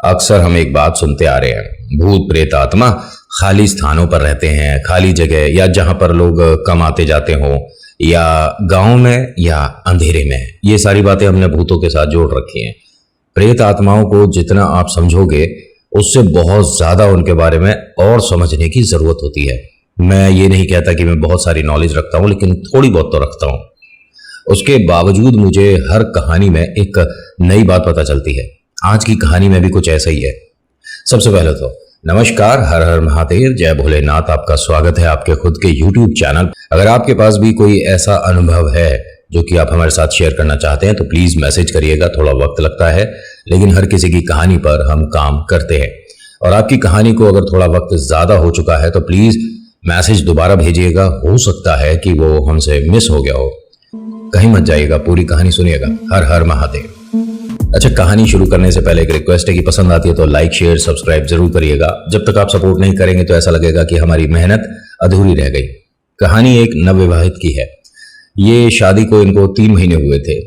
अक्सर हम एक बात सुनते आ रहे हैं, भूत प्रेत आत्मा खाली स्थानों पर रहते हैं, खाली जगह या जहां पर लोग कम आते जाते हों, या गांव में या अंधेरे में। ये सारी बातें हमने भूतों के साथ जोड़ रखी हैं। प्रेत आत्माओं को जितना आप समझोगे उससे बहुत ज्यादा उनके बारे में और समझने की जरूरत होती है। मैं ये नहीं कहता कि मैं बहुत सारी नॉलेज रखता हूं, लेकिन थोड़ी बहुत तो रखता हूं। उसके बावजूद मुझे हर कहानी में एक नई बात पता चलती है। आज की कहानी में भी कुछ ऐसा ही है। सबसे पहले तो नमस्कार, हर हर महादेव, जय भोलेनाथ। आपका स्वागत है आपके खुद के YouTube चैनल। अगर आपके पास भी कोई ऐसा अनुभव है जो कि आप हमारे साथ शेयर करना चाहते हैं तो प्लीज मैसेज करिएगा। थोड़ा वक्त लगता है, लेकिन हर किसी की कहानी पर हम काम करते हैं। और आपकी कहानी को अगर थोड़ा वक्त ज्यादा हो चुका है तो प्लीज मैसेज दोबारा भेजिएगा। हो सकता है कि वो हमसे मिस हो गया हो। कहीं मत जाइएगा, पूरी कहानी सुनिएगा। हर हर महादेव। अच्छा, कहानी शुरू करने से पहले एक रिक्वेस्ट है कि पसंद आती है तो लाइक शेयर सब्सक्राइब जरूर करिएगा। जब तक आप सपोर्ट नहीं करेंगे तो ऐसा लगेगा कि हमारी मेहनत अधूरी रह गई। कहानी एक नवविवाहित की है। ये शादी को इनको 3 महीने हुए थे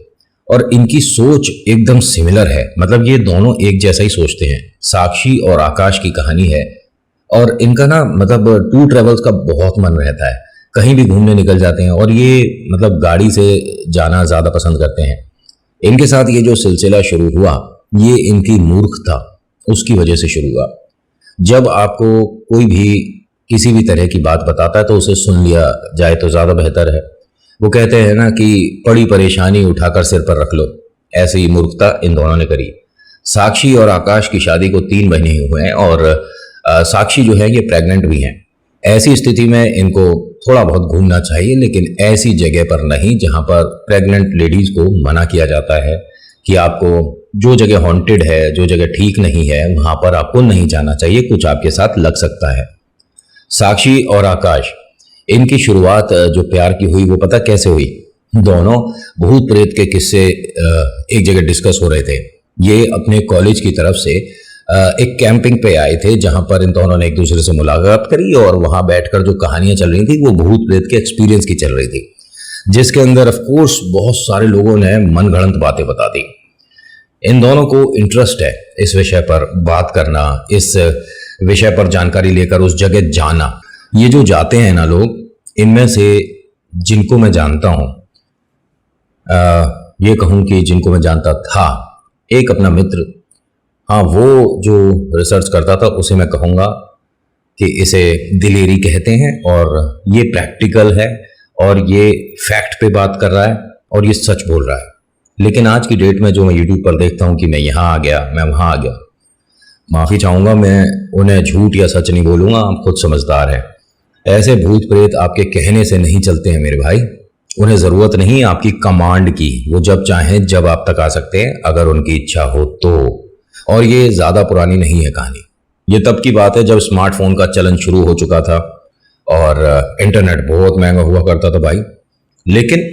और इनकी सोच एकदम सिमिलर है। मतलब ये दोनों एक जैसा ही सोचते हैं। साक्षी और आकाश की कहानी है और इनका ना मतलब टूर ट्रेवल्स का बहुत मन रहता है। कहीं भी घूमने निकल जाते हैं और ये मतलब गाड़ी से जाना ज्यादा पसंद करते हैं। इनके साथ ये जो सिलसिला शुरू हुआ ये इनकी मूर्खता उसकी वजह से शुरू हुआ। जब आपको कोई भी किसी भी तरह की बात बताता है तो उसे सुन लिया जाए तो ज्यादा बेहतर है। वो कहते हैं ना कि बड़ी परेशानी उठाकर सिर पर रख लो। ऐसी ही मूर्खता इन दोनों ने करी। साक्षी और आकाश की शादी को 3 महीने हुए हैं और साक्षी जो है ये प्रेग्नेंट भी है। ऐसी स्थिति में इनको थोड़ा बहुत घूमना चाहिए, लेकिन ऐसी जगह पर नहीं जहां पर प्रेग्नेंट लेडीज को मना किया जाता है कि आपको जो जगह हॉन्टेड है, जो जगह ठीक नहीं है, वहां पर आपको नहीं जाना चाहिए। कुछ आपके साथ लग सकता है। साक्षी और आकाश, इनकी शुरुआत जो प्यार की हुई वो पता कैसे हुई? दोनों भूत प्रेत के किस्से एक जगह डिस्कस हो रहे थे। ये अपने कॉलेज की तरफ से एक कैंपिंग पे आए थे जहां पर इन दोनों ने एक दूसरे से मुलाकात करी और वहां बैठकर जो कहानियां चल रही थी वो भूत प्रेत के एक्सपीरियंस की चल रही थी, जिसके अंदर ऑफ कोर्स बहुत सारे लोगों ने मनगढ़ंत बातें बता दी। इन दोनों को इंटरेस्ट है इस विषय पर बात करना, इस विषय पर जानकारी लेकर उस जगह जाना। ये जो जाते हैं ना लोग, इनमें से जिनको मैं जानता हूं, ये कहूं कि जिनको मैं जानता था, एक अपना मित्र, हाँ वो जो रिसर्च करता था उसे मैं कहूँगा कि इसे दिलेरी कहते हैं और ये प्रैक्टिकल है और ये फैक्ट पे बात कर रहा है और ये सच बोल रहा है। लेकिन आज की डेट में जो मैं यूट्यूब पर देखता हूँ कि मैं यहाँ आ गया, मैं वहाँ आ गया, माफ़ी चाहूँगा, मैं उन्हें झूठ या सच नहीं बोलूँगा, आप खुद समझदार हैं। ऐसे भूत प्रेत आपके कहने से नहीं चलते हैं मेरे भाई। उन्हें ज़रूरत नहीं आपकी कमांड की। वो जब चाहें जब आप तक आ सकते हैं, अगर उनकी इच्छा हो तो। और ये ज्यादा पुरानी नहीं है कहानी। ये तब की बात है जब स्मार्टफोन का चलन शुरू हो चुका था और इंटरनेट बहुत महंगा हुआ करता था भाई। लेकिन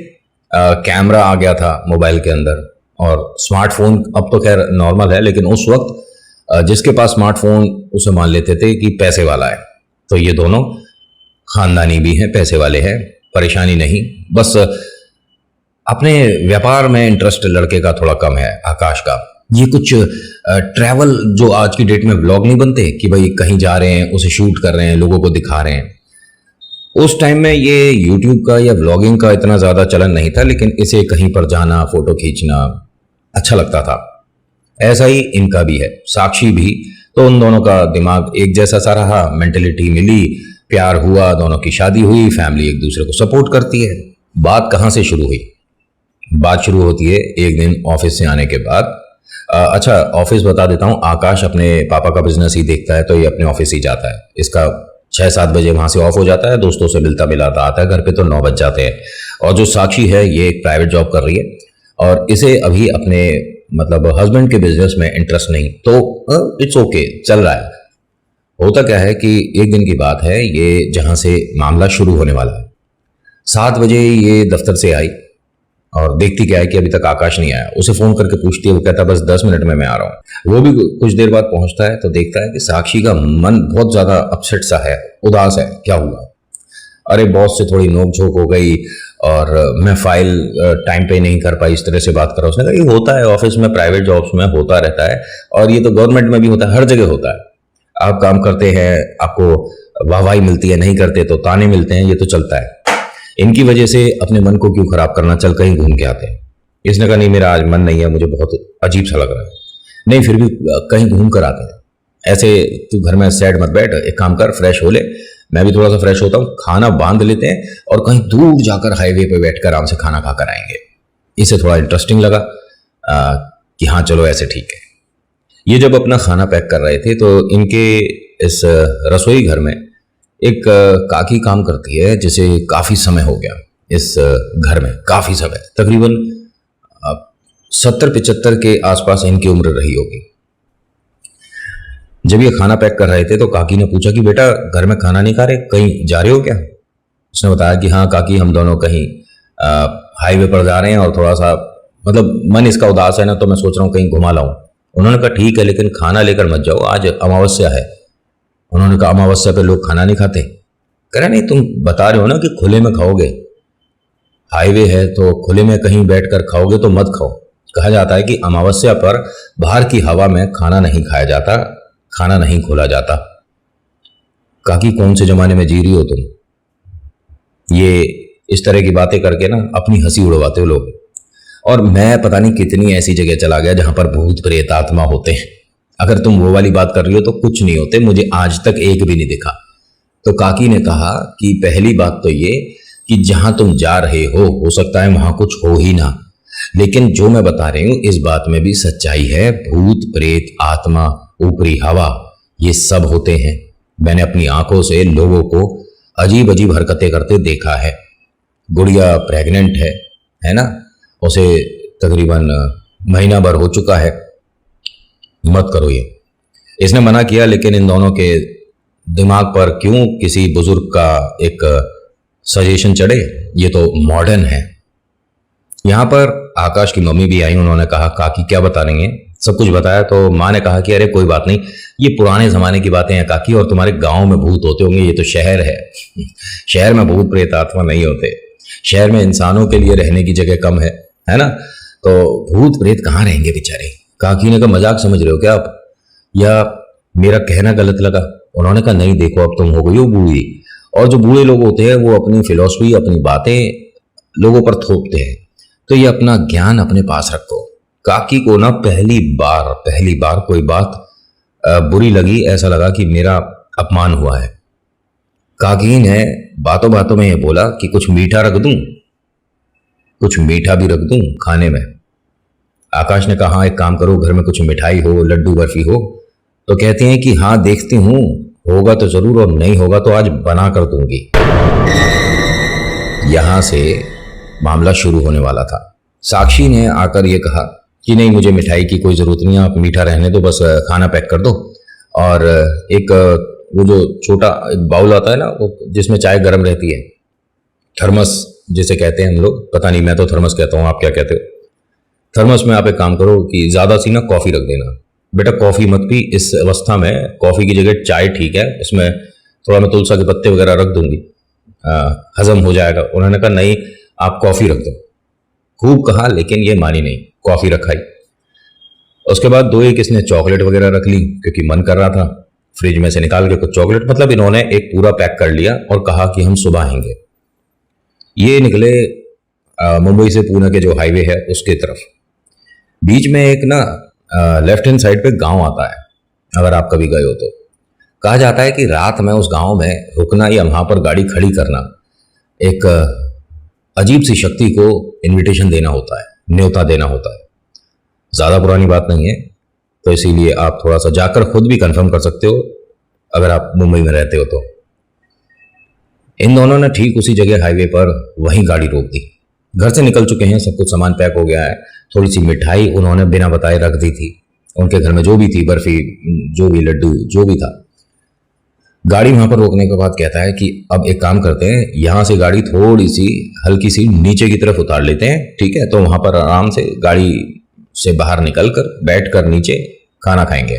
कैमरा आ गया था मोबाइल के अंदर और स्मार्टफोन अब तो खैर नॉर्मल है, लेकिन उस वक्त जिसके पास स्मार्टफोन उसे मान लेते थे कि पैसे वाला है। तो ये दोनों खानदानी भी हैं, पैसे वाले हैं, परेशानी नहीं, बस अपने व्यापार में इंटरेस्ट लड़के का थोड़ा कम है, आकाश का। ये कुछ ट्रैवल जो आज की डेट में व्लॉग नहीं बनते कि भाई कहीं जा रहे हैं, उसे शूट कर रहे हैं, लोगों को दिखा रहे हैं। उस टाइम में ये यूट्यूब का या व्लॉगिंग का इतना ज़्यादा चलन नहीं था, लेकिन इसे कहीं पर जाना, फोटो खींचना अच्छा लगता था। ऐसा ही इनका भी है, साक्षी भी। तो उन दोनों का दिमाग एक जैसा सा रहा, मेंटेलिटी मिली, प्यार हुआ, दोनों की शादी हुई, फैमिली एक दूसरे को सपोर्ट करती है। बात कहाँ से शुरू हुई? बात शुरू होती है एक दिन ऑफिस से आने के बाद। अच्छा, ऑफिस बता देता हूँ। आकाश अपने पापा का बिजनेस ही देखता है तो ये अपने ऑफिस ही जाता है। इसका 6-7 बजे वहां से ऑफ हो जाता है, दोस्तों से मिलता मिलाता आता है घर पे तो 9 बज जाते हैं। और जो साक्षी है ये एक प्राइवेट जॉब कर रही है और इसे अभी अपने मतलब हस्बैंड के बिजनेस में इंटरेस्ट नहीं, तो इट्स ओके, चल रहा है। होता क्या है कि एक दिन की बात है, ये जहां से मामला शुरू होने वाला है, 7 बजे ये दफ्तर से आई और देखती क्या है कि अभी तक आकाश नहीं आया। उसे फोन करके पूछती है, वो कहता है बस 10 मिनट में मैं आ रहा हूँ। वो भी कुछ देर बाद पहुंचता है तो देखता है कि साक्षी का मन बहुत ज्यादा अपसेट सा है, उदास है। क्या हुआ? अरे बॉस से थोड़ी नोक झोंक हो गई और मैं फाइल टाइम पे नहीं कर पाई, इस तरह से बात करा। उसने कहा ये होता है ऑफिस में, प्राइवेट जॉब्स में होता रहता है, और ये तो गवर्नमेंट में भी होता है, हर जगह होता है। आप काम करते हैं, आपको वाहवाही मिलती है, नहीं करते तो ताने मिलते हैं, ये तो चलता है। इनकी वजह से अपने मन को क्यों खराब करना, चल कहीं घूम के आते हैं। इसने कहा नहीं मेरा आज मन नहीं है, मुझे बहुत अजीब सा लग रहा है। नहीं फिर भी कहीं घूम कर आते हैं। ऐसे तू घर में सैड मत बैठ, एक काम कर फ्रेश हो ले, मैं भी थोड़ा सा फ्रेश होता हूँ, खाना बांध लेते हैं और कहीं दूर जाकर हाईवे पे बैठ कर आराम से खाना खाकर आएंगे। इसे थोड़ा इंटरेस्टिंग लगा कि हाँ चलो ऐसे ठीक है। ये जब अपना खाना पैक कर रहे थे तो इनके इस रसोई घर में एक काकी काम करती है, जिसे काफ़ी समय हो गया इस घर में, काफ़ी समय, तकरीबन 70-75 के आसपास इनकी उम्र रही होगी। जब ये खाना पैक कर रहे थे तो काकी ने पूछा कि बेटा घर में खाना नहीं खा रहे, कहीं जा रहे हो क्या? उसने बताया कि हाँ काकी, हम दोनों कहीं हाईवे पर जा रहे हैं और थोड़ा सा मतलब मन इसका उदास है ना, तो मैं सोच रहा हूँ कहीं घुमा लाऊं। उन्होंने कहा ठीक है, लेकिन खाना लेकर मत जाओ, आज अमावस्या है। उन्होंने कहा अमावस्या पे लोग खाना नहीं खाते। कह रहा नहीं, तुम बता रहे हो ना कि खुले में खाओगे, हाईवे है तो खुले में कहीं बैठ कर खाओगे तो मत खाओ। कहा जाता है कि अमावस्या पर बाहर की हवा में खाना नहीं खाया जाता, खाना नहीं खोला जाता। काकी कौन से जमाने में जी रही हो तुम? ये इस तरह की बातें करके ना अपनी हंसी उड़वाते हो लोग। और मैं पता नहीं कितनी ऐसी जगह चला गया जहां पर भूत प्रेत आत्मा होते हैं। अगर तुम वो वाली बात कर रही हो तो कुछ नहीं होते, मुझे आज तक एक भी नहीं दिखा। तो काकी ने कहा कि पहली बात तो ये कि जहां तुम जा रहे हो सकता है वहां कुछ हो ही ना, लेकिन जो मैं बता रही हूं इस बात में भी सच्चाई है। भूत प्रेत आत्मा, ऊपरी हवा, ये सब होते हैं। मैंने अपनी आंखों से लोगों को अजीब अजीब हरकतें करते देखा है। गुड़िया प्रेग्नेंट है ना, उसे तकरीबन महीना भर हो चुका है। मत करो ये, इसने मना किया, लेकिन इन दोनों के दिमाग पर क्यों किसी बुजुर्ग का एक सजेशन चढ़े, ये तो मॉडर्न है। यहाँ पर आकाश की मम्मी भी आई, उन्होंने कहा काकी क्या बता रही हैं? सब कुछ बताया तो माँ ने कहा कि अरे कोई बात नहीं, ये पुराने जमाने की बातें हैं काकी, और तुम्हारे गांव में भूत होते होंगे, ये तो शहर है। शहर में भूत प्रेत आत्मा नहीं होते, शहर में इंसानों के लिए रहने की जगह कम है ना, तो भूत प्रेत कहाँ रहेंगे बेचारे। काकी ने कहा मजाक समझ रहे हो क्या आप, या मेरा कहना गलत लगा? उन्होंने कहा नहीं देखो, अब तुम हो गई हो बूढ़ी, और जो बूढ़े लोग होते हैं वो अपनी फिलॉसफी, अपनी बातें लोगों पर थोपते हैं, तो ये अपना ज्ञान अपने पास रखो। काकी को ना पहली बार कोई बात बुरी लगी, ऐसा लगा कि मेरा अपमान हुआ है। काकी ने बातों बातों में ये बोला कि कुछ मीठा रख दूं, कुछ मीठा भी रख दूं खाने में। आकाश ने कहा हाँ एक काम करो, घर में कुछ मिठाई हो, लड्डू बर्फी हो। तो कहती हैं कि हाँ देखती हूँ, होगा तो जरूर, और नहीं होगा तो आज बना कर दूंगी। यहां से मामला शुरू होने वाला था। साक्षी ने आकर ये कहा कि नहीं मुझे मिठाई की कोई जरूरत नहीं है, आप मीठा रहने दो, बस खाना पैक कर दो। और एक वो जो छोटा एक बाउल आता है ना, वो जिसमें चाय गर्म रहती है, थर्मस जिसे कहते हैं हम लोग, पता नहीं मैं तो थर्मस कहता हूँ, आप क्या कहते हो? थर्मस में आप एक काम करो कि ज़्यादा सी ना कॉफ़ी रख देना। बेटा कॉफ़ी मत पी इस अवस्था में, कॉफ़ी की जगह चाय ठीक है, उसमें थोड़ा मैं तुलसा के पत्ते वगैरह रख दूंगी, हजम हो जाएगा। उन्होंने कहा नहीं आप कॉफ़ी रख दो। खूब कहा, लेकिन ये मानी नहीं, कॉफ़ी रखाई। उसके बाद दो एक इसने चॉकलेट वगैरह रख ली, क्योंकि मन कर रहा था, फ्रिज में से निकाल के कुछ चॉकलेट, मतलब इन्होंने एक पूरा पैक कर लिया और कहा कि हम सुबह आएंगे। ये निकले मुंबई से पुणे के जो हाईवे है उसके तरफ। बीच में एक ना लेफ्ट हैंड साइड पे गांव आता है, अगर आप कभी गए हो तो। कहा जाता है कि रात में उस गांव में रुकना या वहां पर गाड़ी खड़ी करना एक अजीब सी शक्ति को इनविटेशन देना होता है, न्योता देना होता है। ज़्यादा पुरानी बात नहीं है, तो इसीलिए आप थोड़ा सा जाकर खुद भी कंफर्म कर सकते हो अगर आप मुंबई में रहते हो तो। इन दोनों ने ठीक उसी जगह हाईवे पर वहीं गाड़ी रोक दी। घर से निकल चुके हैं, सब कुछ सामान पैक हो गया है। थोड़ी सी मिठाई उन्होंने बिना बताए रख दी थी, उनके घर में जो भी थी, बर्फी, जो भी लड्डू, जो भी था। गाड़ी वहां पर रोकने के बाद कहता है कि अब एक काम करते हैं, यहां से गाड़ी थोड़ी सी हल्की सी नीचे की तरफ उतार लेते हैं, ठीक है? तो वहां पर आराम से गाड़ी से बाहर निकल कर बैठ कर नीचे खाना खाएंगे।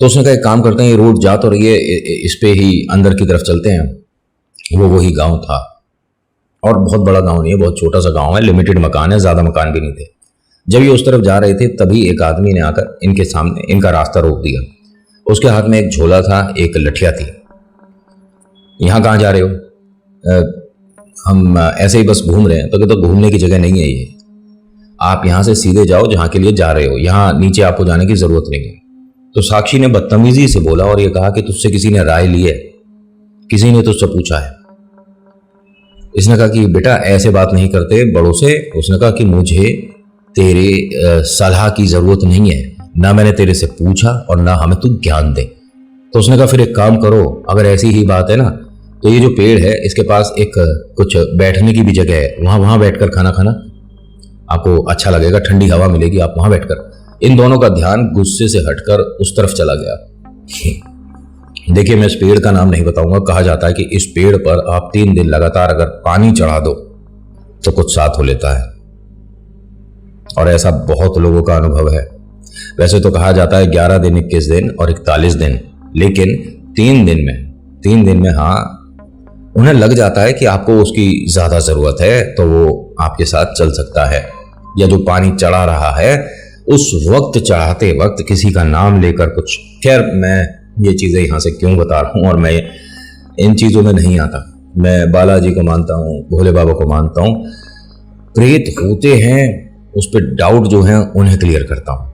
तो उसने कहा एक काम करते हैं, ये रोड जा तो रही है, इस पे ही अंदर की तरफ चलते हैं। वो वही गांव था। और बहुत बड़ा गांव नहीं है, बहुत छोटा सा गांव है, लिमिटेड मकान है, ज्यादा मकान भी नहीं थे। जब ये उस तरफ जा रहे थे तभी एक आदमी ने आकर इनके सामने इनका रास्ता रोक दिया। उसके हाथ में एक झोला था, एक लठिया थी। यहाँ कहाँ जा रहे हो? हम ऐसे ही बस घूम रहे हैं। तो घूमने की जगह नहीं है ये, आप यहाँ से सीधे जाओ जहाँ के लिए जा रहे हो, यहाँ नीचे आपको जाने की जरूरत नहीं है। तो साक्षी ने बदतमीजी से बोला और ये कहा कि तुझसे किसी ने राय ली है? किसी ने तुझसे पूछा है? इसने कहा कि बेटा ऐसे बात नहीं करते बड़ों से। उसने कहा कि मुझे तेरे सलाह की जरूरत नहीं है, ना मैंने तेरे से पूछा और ना हमें तू ज्ञान दे। तो उसने कहा फिर एक काम करो, अगर ऐसी ही बात है ना तो ये जो पेड़ है इसके पास एक कुछ बैठने की भी जगह है, वहां बैठकर खाना खाना, आपको अच्छा लगेगा, ठंडी हवा मिलेगी, आप वहां बैठकर। इन दोनों का ध्यान गुस्से से हटकर उस तरफ चला गया। देखिए मैं इस पेड़ का नाम नहीं बताऊंगा। कहा जाता है कि इस पेड़ पर आप 3 दिन लगातार अगर पानी चढ़ा दो तो कुछ साथ हो लेता है, और ऐसा बहुत लोगों का अनुभव है। वैसे तो कहा जाता है 11 दिन, 21 दिन और 41 दिन, लेकिन 3 दिन में हाँ उन्हें लग जाता है कि आपको उसकी ज्यादा जरूरत है तो वो आपके साथ चल सकता है। या जो पानी चढ़ा रहा है उस वक्त, चढ़ाते वक्त किसी का नाम लेकर कुछ, खैर मैं ये चीजें यहां से क्यों बता रहा हूं, और मैं इन चीजों में नहीं आता। मैं बालाजी को मानता हूं, भोले बाबा को मानता हूं, प्रेत होते हैं उस पर डाउट जो है उन्हें क्लियर करता हूं।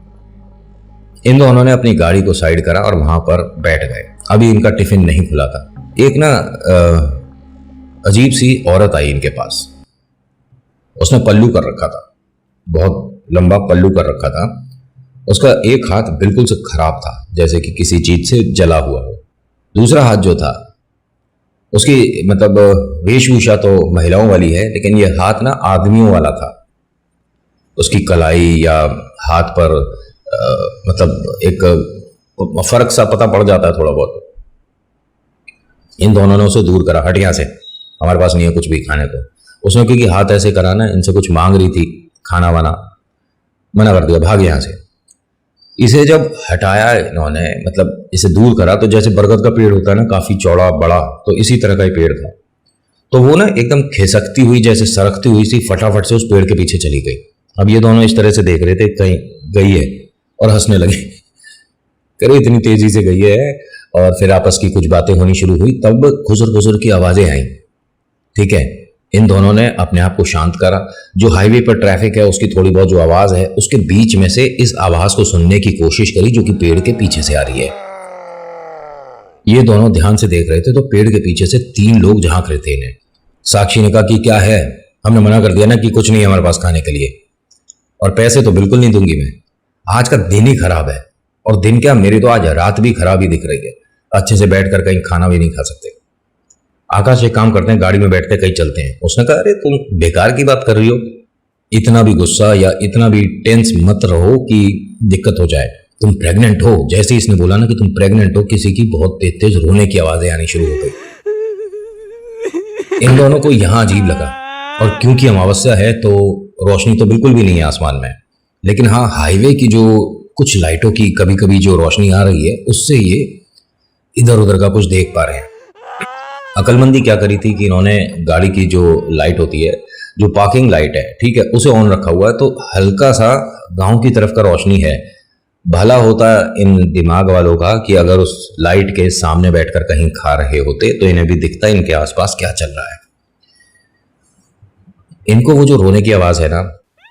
इन दोनों ने अपनी गाड़ी को साइड करा और वहां पर बैठ गए। अभी इनका टिफिन नहीं खुला था। एक ना अजीब सी औरत आई इनके पास। उसने पल्लू कर रखा था, बहुत लंबा पल्लू कर रखा था। उसका एक हाथ बिल्कुल से खराब था, जैसे कि किसी चीज से जला हुआ हो। दूसरा हाथ जो था उसकी मतलब वेशभूषा तो महिलाओं वाली है, लेकिन यह हाथ ना आदमियों वाला था। उसकी कलाई या हाथ पर मतलब एक फर्क सा पता पड़ जाता है थोड़ा बहुत। इन दोनों ने उसे दूर करा, हट यहाँ से, हमारे पास नहीं है कुछ भी खाने को। उसने क्योंकि हाथ ऐसे करा ना, इनसे कुछ मांग रही थी खाना वाना, मना कर दिया, भाग यहाँ से। इसे जब हटाया इन्होंने, मतलब इसे दूर करा, तो जैसे बरगद का पेड़ होता है ना, काफी चौड़ा बड़ा, तो इसी तरह का ही पेड़ था। तो वो ना एकदम खिसकती हुई, जैसे सरकती हुई सी, फटाफट से उस पेड़ के पीछे चली गई। अब ये दोनों इस तरह से देख रहे थे कहीं गई है, और हंसने लगे। करे इतनी तेजी से गई है। और फिर आपस की कुछ बातें होनी शुरू हुई। तब खुसर खुसर की आवाजें आई। ठीक है, इन दोनों ने अपने आप को शांत करा। जो हाईवे पर ट्रैफिक है उसकी थोड़ी बहुत जो आवाज है उसके बीच में से इस आवाज को सुनने की कोशिश करी, जो कि पेड़ के पीछे से आ रही है। ये दोनों ध्यान से देख रहे थे तो पेड़ के पीछे से 3 लोग झांक रहे थे इन्हें। साक्षी ने कहा कि क्या है? हमने मना कर दिया ना कि कुछ नहीं है हमारे पास खाने के लिए, और पैसे तो बिल्कुल नहीं दूंगी मैं। आज का दिन ही खराब है, और दिन क्या, मेरी तो आज रात भी खराब ही दिख रही है। अच्छे से बैठकर कहीं खाना भी नहीं खा सकते। आकाश, एक काम करते हैं, गाड़ी में बैठते कहीं चलते हैं। उसने कहा अरे तुम बेकार की बात कर रही हो, इतना भी गुस्सा या इतना भी टेंस मत रहो कि दिक्कत हो जाए। तुम प्रेग्नेंट हो। जैसे ही इसने बोला ना कि तुम प्रेग्नेंट हो, किसी की बहुत तेज तेज रोने की आवाजें आनी शुरू हो गई। इन दोनों को यहां अजीब लगा, और क्योंकि अमावस्या है तो रोशनी तो बिल्कुल भी नहीं है आसमान में, लेकिन हाँ हाईवे की जो कुछ लाइटों की कभी कभी जो रोशनी आ रही है उससे ये इधर उधर का कुछ देख पा रहे हैं। अकलमंदी क्या करी थी कि इन्होंने गाड़ी की जो लाइट होती है, जो पार्किंग लाइट है, ठीक है, उसे ऑन रखा हुआ है, तो हल्का सा गांव की तरफ का रोशनी है। भला होता इन दिमाग वालों का कि अगर उस लाइट के सामने बैठकर कहीं खा रहे होते तो इन्हें भी दिखता इनके आसपास क्या चल रहा है। इनको वो जो रोने की आवाज है ना,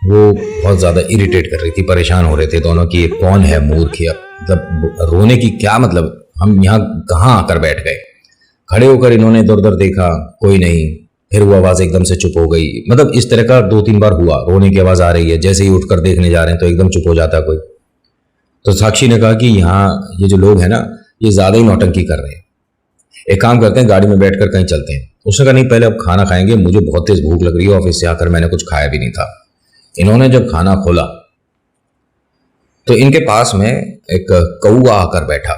वो बहुत ज्यादा इरिटेट कर रही थी, परेशान हो रहे थे दोनों कि ये कौन है मूर्ख, या मतलब रोने की क्या मतलब, हम यहाँ कहाँ आकर बैठ गए। खड़े होकर इन्होंने इधर उधर देखा, कोई नहीं। फिर वो आवाज एकदम से चुप हो गई। मतलब इस तरह का 2-3 बार हुआ, रोने की आवाज आ रही है, जैसे ही उठकर देखने जा रहे हैं तो एकदम चुप हो जाता है कोई। तो साक्षी ने कहा कि यहाँ ये जो लोग हैं ना, ये ज्यादा ही नौटंकी कर रहे हैं, एक काम करते हैं गाड़ी में बैठकर कहीं चलते हैं। उसने कहा नहीं, पहले अब खाना खाएंगे, मुझे बहुत तेज भूख लग रही है, ऑफिस से आकर मैंने कुछ खाया भी नहीं था। इन्होंने जब खाना खोला तो इनके पास में एक कौवा आकर बैठा,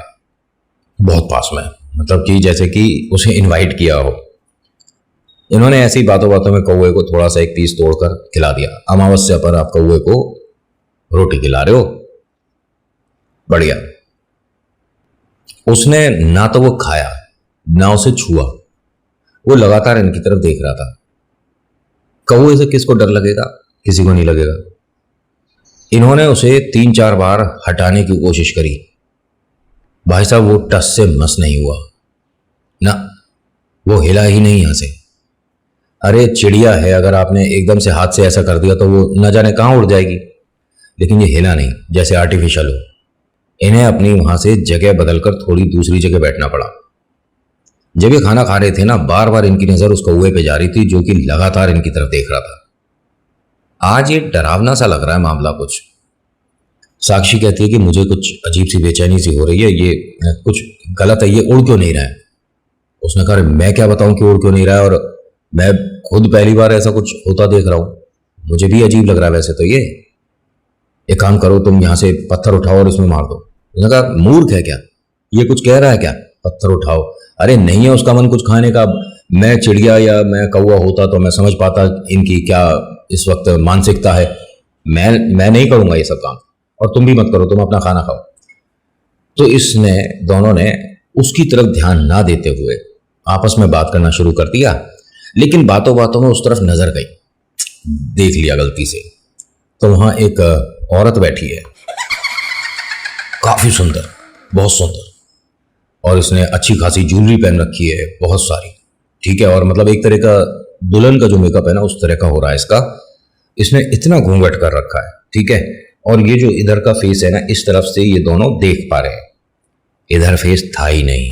बहुत पास में, मतलब कि जैसे कि उसे इनवाइट किया हो। इन्होंने ऐसी बातों बातों में कौवे को थोड़ा सा एक पीस तोड़कर खिला दिया। अमावस्या पर आप कौवे को रोटी खिला रहे हो, बढ़िया। उसने ना तो वो खाया ना उसे छुआ, वो लगातार इनकी तरफ देख रहा था। कौवे से किसको डर लगेगा? किसी को नहीं लगेगा। इन्होंने उसे 3-4 बार हटाने की कोशिश करी। भाई साहब वो टस से मस नहीं हुआ ना, वो हिला ही नहीं यहां से। अरे चिड़िया है, अगर आपने एकदम से हाथ से ऐसा कर दिया तो वो न जाने कहां उड़ जाएगी, लेकिन ये हिला नहीं, जैसे आर्टिफिशियल हो। इन्हें अपनी वहां से जगह बदलकर थोड़ी दूसरी जगह बैठना पड़ा। जब ये खाना खा रहे थे ना, बार बार इनकी नजर उस कौवे पे जा रही थी जो कि लगातार इनकी तरफ देख रहा था। आज ये डरावना सा लग रहा है मामला कुछ। साक्षी कहती है कि मुझे कुछ अजीब सी बेचैनी सी हो रही है, ये कुछ गलत है, ये उड़ क्यों नहीं रहा है। उसने कहा मैं क्या बताऊं कि उड़ क्यों नहीं रहा है, और मैं खुद पहली बार ऐसा कुछ होता देख रहा हूं, मुझे भी अजीब लग रहा है वैसे तो ये। एक काम करो, तुम यहां से पत्थर उठाओ और इसमें मार दो। उसने कहा मूर्ख है क्या, ये कुछ कह रहा है क्या, पत्थर उठाओ। अरे नहीं है उसका मन कुछ खाने का। मैं चिड़िया या मैं कौवा होता तो मैं समझ पाता इनकी क्या इस वक्त मानसिकता है। मैं नहीं करूंगा ये सब काम, और तुम भी मत करो, तुम अपना खाना खाओ। तो इसने दोनों ने उसकी तरफ ध्यान ना देते हुए आपस में बात करना शुरू कर दिया, लेकिन बातों बातों में उस तरफ नजर गई, देख लिया गलती से। तो वहां एक औरत बैठी है, काफी सुंदर, बहुत सुंदर, और इसने अच्छी खासी ज्वेलरी पहन रखी है, बहुत सारी, ठीक है। और मतलब एक तरह का दुल्हन का जो मेकअप है ना, उस तरह का हो रहा है इसका। इसने इतना घूंघट कर रखा है, ठीक है। और ये जो इधर का फेस है ना, इस तरफ से ये दोनों देख पा रहे हैं, इधर फेस था ही नहीं।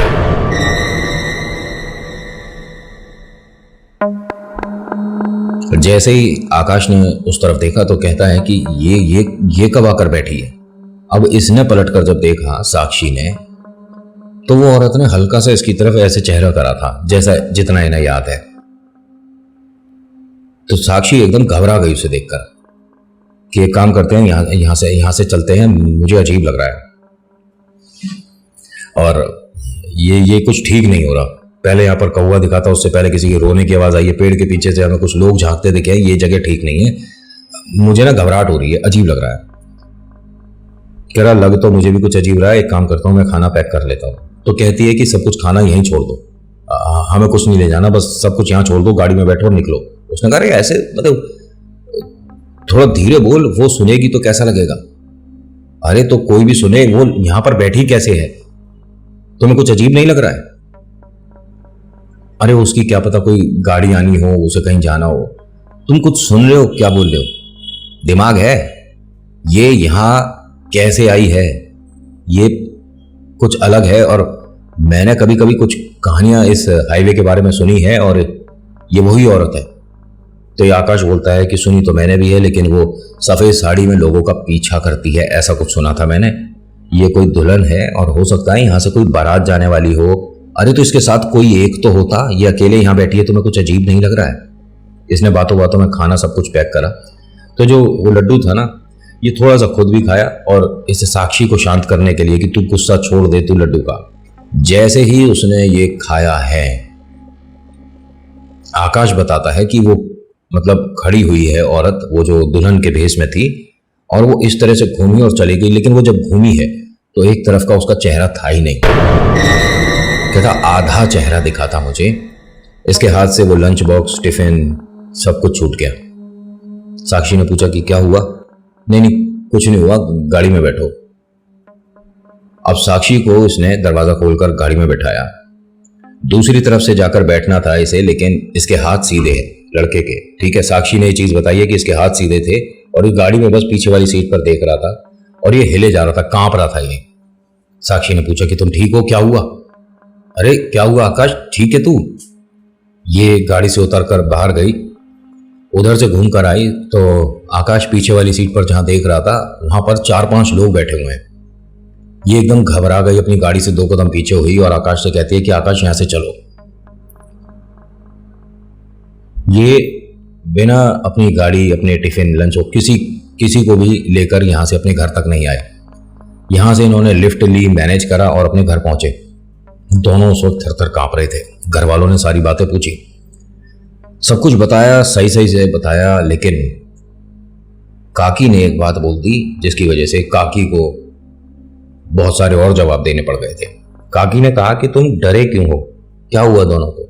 जैसे ही आकाश ने उस तरफ देखा तो कहता है कि ये कब आकर बैठी है। अब इसने पलटकर जब देखा साक्षी ने, तो वो औरत ने हल्का सा इसकी तरफ ऐसे चेहरा करा था जैसा जितना इन्हें याद है। तो साक्षी एकदम घबरा गई उसे देखकर कि एक काम करते हैं, यहां से चलते हैं, मुझे अजीब लग रहा है, और ये कुछ ठीक नहीं हो रहा। पहले यहाँ पर कौवा दिखा था, उससे पहले किसी के रोने की आवाज आई है, पेड़ के पीछे से हमें कुछ लोग झांकते दिखे हैं, ये जगह ठीक नहीं है, मुझे ना घबराहट हो रही है, अजीब लग रहा है। कह रहा लग तो मुझे भी कुछ अजीब रहा है, एक काम करता हूँ मैं खाना पैक कर लेता हूँ। तो कहती है कि सब कुछ खाना यहीं छोड़ दो, हमें कुछ नहीं ले जाना, बस सब कुछ यहाँ छोड़ दो, गाड़ी में बैठो और निकलो। उसने कहा ऐसे मतलब थोड़ा धीरे बोल, वो सुनेगी तो कैसा लगेगा। अरे तो कोई भी सुने, वो यहां पर बैठी कैसे है, तुम्हें कुछ अजीब नहीं लग रहा है? अरे उसकी क्या पता कोई गाड़ी आनी हो, उसे कहीं जाना हो, तुम कुछ सुन रहे हो, क्या बोल रहे हो, दिमाग है? ये यहां कैसे आई है, ये कुछ अलग है, और मैंने कभी कभी कुछ कहानियां इस हाईवे के बारे में सुनी है, और ये वही औरत है। तो ये आकाश बोलता है कि सुनी तो मैंने भी है, लेकिन वो सफेद साड़ी में लोगों का पीछा करती है, ऐसा कुछ सुना था मैंने। ये कोई दुल्हन है, और हो सकता है यहां से कोई बारात जाने वाली हो। अरे तो इसके साथ कोई एक तो होता, ये अकेले यहां बैठी है, तुम्हें कुछ अजीब नहीं लग रहा है? इसने बातों बातों में खाना सब कुछ पैक करा। तो जो वो लड्डू था ना, ये थोड़ा सा खुद भी खाया, और इसे साक्षी को शांत करने के लिए कि तू गुस्सा छोड़ दे, तू लड्डू का। जैसे ही उसने ये खाया है, आकाश बताता है कि वो मतलब खड़ी हुई है औरत, वो जो दुल्हन के भेष में थी, और वो इस तरह से घूमी और चली गई। लेकिन वो जब घूमी है तो एक तरफ का उसका चेहरा था ही नहीं, कहता आधा चेहरा दिखा था मुझे। इसके हाथ से वो लंच बॉक्स, टिफिन सब कुछ छूट गया। साक्षी ने पूछा कि क्या हुआ? नहीं कुछ नहीं हुआ, गाड़ी में बैठो। अब साक्षी को उसने दरवाजा खोलकर गाड़ी में बैठाया। दूसरी तरफ से जाकर बैठना था इसे, लेकिन इसके हाथ सीधे हैं लड़के के, ठीक है। साक्षी ने ये चीज बताई है कि इसके हाथ सीधे थे, और इस गाड़ी में बस पीछे वाली सीट पर देख रहा था, और ये हिले जा रहा था, कांप रहा था ये। साक्षी ने पूछा कि तुम ठीक हो, क्या हुआ? अरे क्या हुआ आकाश, ठीक है तू? ये गाड़ी से उतरकर बाहर गई, उधर से घूम कर आई तो आकाश पीछे वाली सीट पर जहां देख रहा था, वहां पर 4-5 लोग बैठे हुए हैं। ये एकदम घबरा गई, अपनी गाड़ी से 2 कदम पीछे हुई, और आकाश से कहती है कि आकाश यहां से चलो। ये बिना अपनी गाड़ी, अपने टिफिन, लंच किसी को भी लेकर यहां से अपने घर तक नहीं आए। यहां से इन्होंने लिफ्ट ली, मैनेज करा और अपने घर पहुंचे। दोनों उस वक्त थर थर कांप रहे थे। घर वालों ने सारी बातें पूछी, सब कुछ बताया, सही से बताया, लेकिन काकी ने एक बात बोल दी जिसकी वजह से काकी को बहुत सारे और जवाब देने पड़ गए थे। काकी ने कहा कि तुम डरे क्यों हो, क्या हुआ दोनों को?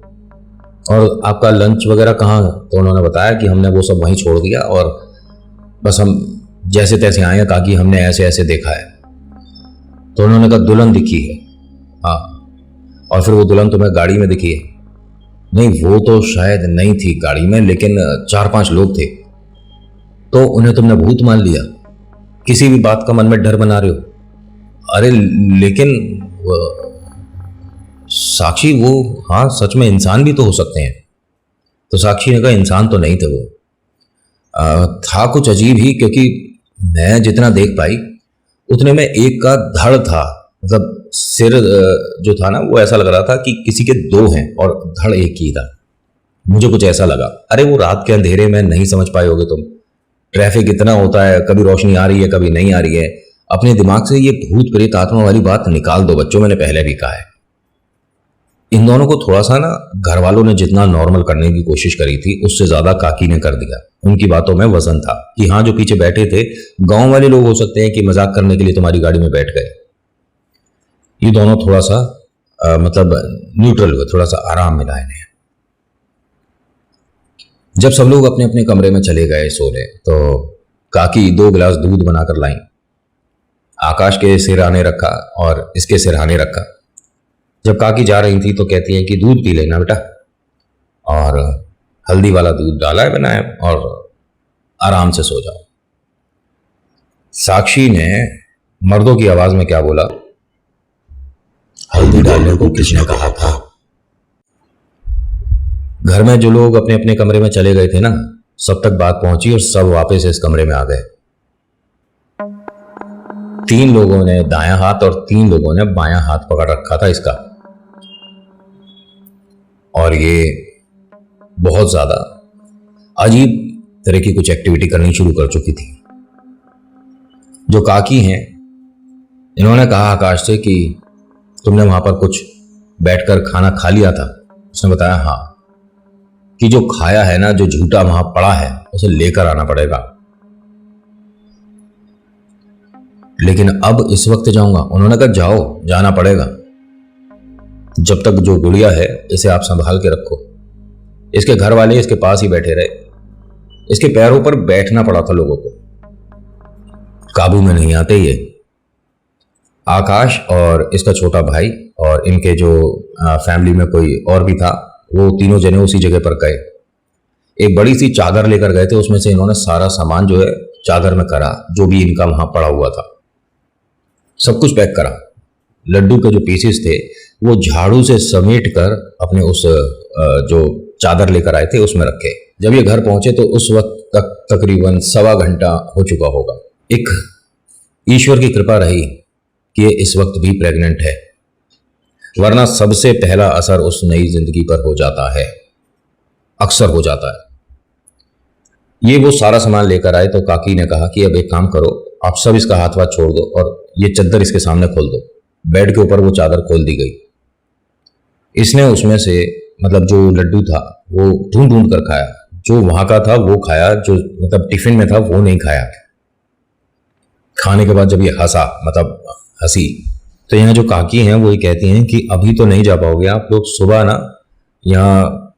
और आपका लंच वगैरह कहाँ? तो उन्होंने बताया कि हमने वो सब वहीं छोड़ दिया और बस हम जैसे तैसे आए हैं, काकी हमने ऐसे ऐसे देखा है। तो उन्होंने कहा दुल्हन दिखी है? हाँ। और फिर वो दुल्हन तुम्हें गाड़ी में दिखी है? नहीं, वो तो शायद नहीं थी गाड़ी में, लेकिन 4-5 लोग थे। तो उन्हें तुमने भूत मान लिया? किसी भी बात का मन में डर बना रहे हो? अरे लेकिन साक्षी वो, हाँ सच में इंसान भी तो हो सकते हैं। तो साक्षी ने कहा इंसान तो नहीं थे वो, था कुछ अजीब ही, क्योंकि मैं जितना देख पाई उतने में एक का धड़ था, मतलब सिर जो था ना वो ऐसा लग रहा था कि किसी के 2 हैं और धड़ एक ही था। मुझे कुछ ऐसा लगा। अरे वो रात के अंधेरे में नहीं समझ पाए होगे तुम, ट्रैफिक इतना होता है, कभी रोशनी आ रही है कभी नहीं आ रही है। अपने दिमाग से ये भूत प्रेत आत्मा वाली बात निकाल दो बच्चों, मैंने पहले भी कहा है। इन दोनों को थोड़ा सा ना घर वालों ने जितना नॉर्मल करने की कोशिश करी थी उससे ज्यादा काकी ने कर दिया। उनकी बातों में वजन था कि हाँ जो पीछे बैठे थे गांव वाले लोग हो सकते हैं कि मजाक करने के लिए तुम्हारी गाड़ी में बैठ गए। ये दोनों थोड़ा सा मतलब न्यूट्रल हुए, थोड़ा सा आराम मिला इन्हें। जब सब लोग अपने अपने कमरे में चले गए सोने, तो काकी 2 गिलास दूध बनाकर लाई। आकाश के सिरहाने रखा और इसके सिरहाने रखा। जब काकी जा रही थी तो कहती है कि दूध पी लेना बेटा, और हल्दी वाला दूध डाला है बनाया, और आराम से सो जाओ। साक्षी ने मर्दों की आवाज में क्या बोला? हल्दी डालने को किसने कहा था? घर में जो लोग अपने अपने कमरे में चले गए थे ना, सब तक बात पहुंची और सब वापस इस कमरे में आ गए। 3 लोगों ने दायां हाथ और 3 लोगों ने बायां हाथ पकड़ रखा था इसका, और ये बहुत ज्यादा अजीब तरह की कुछ एक्टिविटी करनी शुरू कर चुकी थी। जो काकी हैं इन्होंने कहा आकाश से कि तुमने वहां पर कुछ बैठकर खाना खा लिया था? उसने बताया हाँ, कि जो खाया है ना, जो झूठा वहां पड़ा है उसे लेकर आना पड़ेगा। लेकिन अब इस वक्त जाऊंगा? उन्होंने कहा जाओ, जाना पड़ेगा। जब तक जो गुड़िया है इसे आप संभाल के रखो। इसके घर वाले इसके पास ही बैठे रहे, इसके पैरों पर बैठना पड़ा था लोगों को, काबू में नहीं आते ये। आकाश और इसका छोटा भाई और इनके जो फैमिली में कोई और भी था, वो तीनों जने उसी जगह पर गए। एक बड़ी सी चादर लेकर गए थे, उसमें से इन्होंने सारा सामान जो है चादर में करा, जो भी इनका वहां पड़ा हुआ था सब कुछ पैक करा। लड्डू के जो पीसेस थे वो झाड़ू से समेट कर अपने उस जो चादर लेकर आए थे उसमें रखे। जब ये घर पहुंचे तो उस वक्त तक तकरीबन 1.25 घंटा हो चुका होगा। एक ईश्वर की कृपा रही कि ये इस वक्त भी प्रेग्नेंट है, वरना सबसे पहला असर उस नई जिंदगी पर हो जाता है, अक्सर हो जाता है। ये वो सारा सामान लेकर आए तो काकी ने कहा कि अब एक काम करो, आप सब इसका हाथ वाथ छोड़ दो और ये चद्दर इसके सामने खोल दो। बेड के ऊपर वो चादर खोल दी गई। इसने उसमें से मतलब जो लड्डू था वो ढूंढ ढूंढ कर खाया, जो वहां का था वो खाया, जो मतलब टिफिन में था वो नहीं खाया। खाने के बाद जब ये हंसा, मतलब हंसी, तो यहाँ जो काकी हैं वो ये कहती हैं कि अभी तो नहीं जा पाओगे आप लोग, सुबह ना यहाँ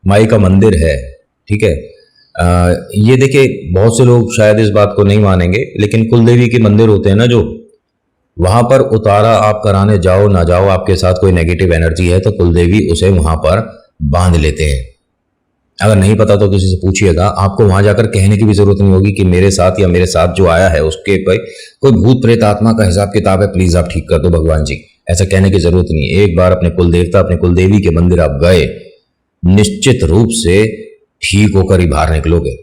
माई का मंदिर है, ठीक है। ये देखिए बहुत से लोग शायद इस बात को नहीं मानेंगे, लेकिन कुलदेवी के मंदिर होते हैं ना, जो वहां पर उतारा आप कराने जाओ ना जाओ, आपके साथ कोई नेगेटिव एनर्जी है तो कुलदेवी उसे वहां पर बांध लेते हैं। अगर नहीं पता तो किसी से पूछिएगा, आपको वहां जाकर कहने की भी जरूरत नहीं होगी कि मेरे साथ या मेरे साथ जो आया है उसके पे कोई भूत प्रेत आत्मा का हिसाब किताब है, प्लीज आप ठीक कर दो भगवान जी, ऐसा कहने की जरूरत नहीं। एक बार अपने कुलदेवता अपने कुलदेवी के मंदिर आप गए, निश्चित रूप से ठीक होकर ही बाहर निकलोगे।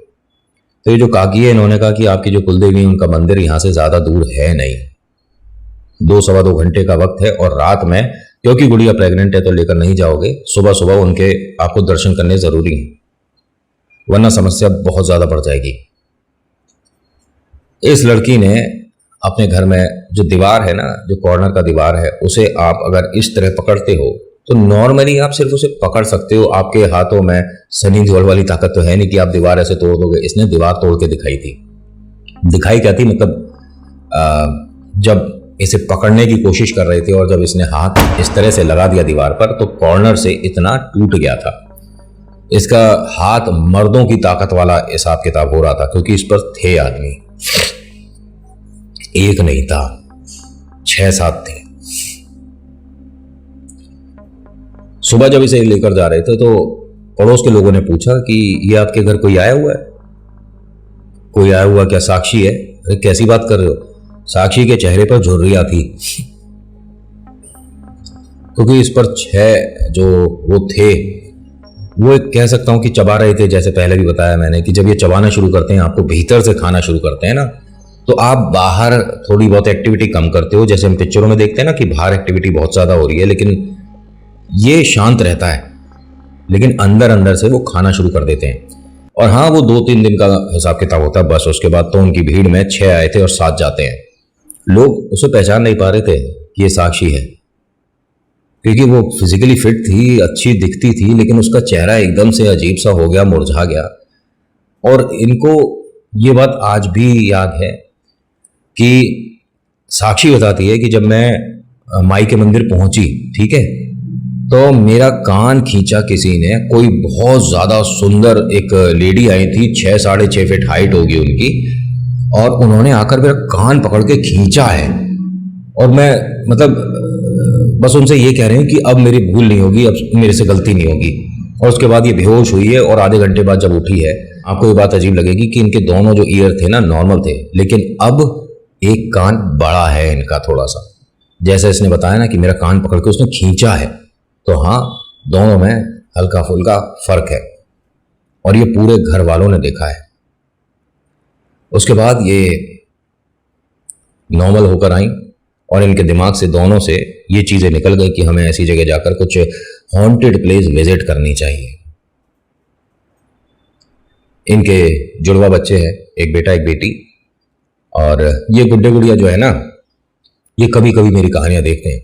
तो ये जो काकी है इन्होंने कहा कि आपकी जो कुलदेवी उनका मंदिर यहाँ से ज्यादा दूर है नहीं, 2-2.25 घंटे का वक्त है, और रात में क्योंकि गुड़िया प्रेग्नेंट है तो लेकर नहीं जाओगे, सुबह सुबह उनके आपको दर्शन करने जरूरी है, वरना समस्या बहुत ज्यादा बढ़ जाएगी। इस लड़की ने अपने घर में जो दीवार है ना, जो कॉर्नर का दीवार है, उसे आप अगर इस तरह पकड़ते हो तो नॉर्मली आप सिर्फ उसे पकड़ सकते हो, आपके हाथों में सनी देओल वाली ताकत तो है नहीं कि आप दीवार ऐसे तोड़ दोगे। इसने दीवार तोड़ के दिखाई थी। दिखाई क्या थी, मतलब जब इसे पकड़ने की कोशिश कर रहे थे और जब इसने हाथ इस तरह से लगा दिया दीवार पर तो कॉर्नर से इतना टूट गया था इसका हाथ मर्दों की ताकत वाला हिसाब किताब हो रहा था, क्योंकि इस पर थे आदमी, एक नहीं था, 6-7 थे। सुबह जब इसे लेकर जा रहे थे तो पड़ोस के लोगों ने पूछा कि ये आपके घर कोई आया हुआ है? कोई आया हुआ क्या? साक्षी है? अरे कैसी बात कर रहे हो? साक्षी के चेहरे पर झुर्रियां थी, क्योंकि इस पर 6 जो वो थे, वो एक कह सकता हूं कि चबा रहे थे। जैसे पहले भी बताया मैंने कि जब ये चबाना शुरू करते हैं, आपको भीतर से खाना शुरू करते हैं ना, तो आप बाहर थोड़ी बहुत एक्टिविटी कम करते हो। जैसे हम पिक्चरों में देखते हैं ना कि बाहर एक्टिविटी बहुत ज्यादा हो रही है, लेकिन ये शांत रहता है, लेकिन अंदर अंदर से वो खाना शुरू कर देते हैं। और हाँ, वो 2-3 दिन का हिसाब किताब होता है बस। उसके बाद तो उनकी भीड़ में 6 आए थे और 7 जाते हैं। लोग उसे पहचान नहीं पा रहे थे कि ये साक्षी है, क्योंकि वो फिजिकली फिट थी, अच्छी दिखती थी, लेकिन उसका चेहरा एकदम से अजीब सा हो गया, मुरझा गया। और इनको ये बात आज भी याद है कि साक्षी बताती है कि जब मैं माई के मंदिर पहुंची, ठीक है, तो मेरा कान खींचा किसी ने। कोई बहुत ज्यादा सुंदर एक लेडी आई थी, 6-6.5 फीट हाइट होगी उनकी, और उन्होंने आकर मेरा कान पकड़ के खींचा है। और मैं मतलब बस उनसे ये कह रहे हैं कि अब मेरी भूल नहीं होगी, अब मेरे से गलती नहीं होगी। और उसके बाद ये बेहोश हुई है, और आधे घंटे बाद जब उठी है, आपको ये बात अजीब लगेगी कि इनके दोनों जो ईयर थे ना, नॉर्मल थे, लेकिन अब एक कान बड़ा है इनका थोड़ा सा। जैसे इसने बताया ना कि मेरा कान पकड़ के उसने खींचा है, तो हाँ, दोनों में हल्का फुल्का फर्क है, और ये पूरे घर वालों ने देखा है। उसके बाद ये नॉर्मल होकर आई, और इनके दिमाग से, दोनों से ये चीजें निकल गई कि हमें ऐसी जगह जाकर कुछ हॉन्टेड प्लेस विजिट करनी चाहिए। इनके जुड़वा बच्चे हैं, एक बेटा एक बेटी, और ये गुड्डे गुड़िया जो है ना, ये कभी कभी मेरी कहानियां देखते हैं।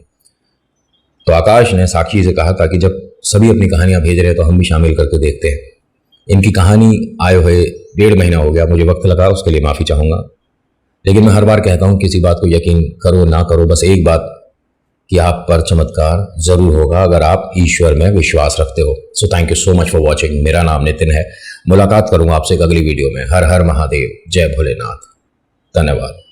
तो आकाश ने साक्षी से कहा था कि जब सभी अपनी कहानियां भेज रहे हैं तो हम भी शामिल करके देखते हैं। इनकी कहानी आए हुए 1.5 महीना हो गया, मुझे वक्त लगा, उसके लिए माफी चाहूंगा। लेकिन मैं हर बार कहता हूं, किसी बात को यकीन करो ना करो, बस एक बात कि आप पर चमत्कार जरूर होगा अगर आप ईश्वर में विश्वास रखते हो। So thank you so much for watching. मेरा नाम नितिन है। मुलाकात करूंगा आपसे एक अगली वीडियो में। हर हर महादेव, जय भोलेनाथ, धन्यवाद।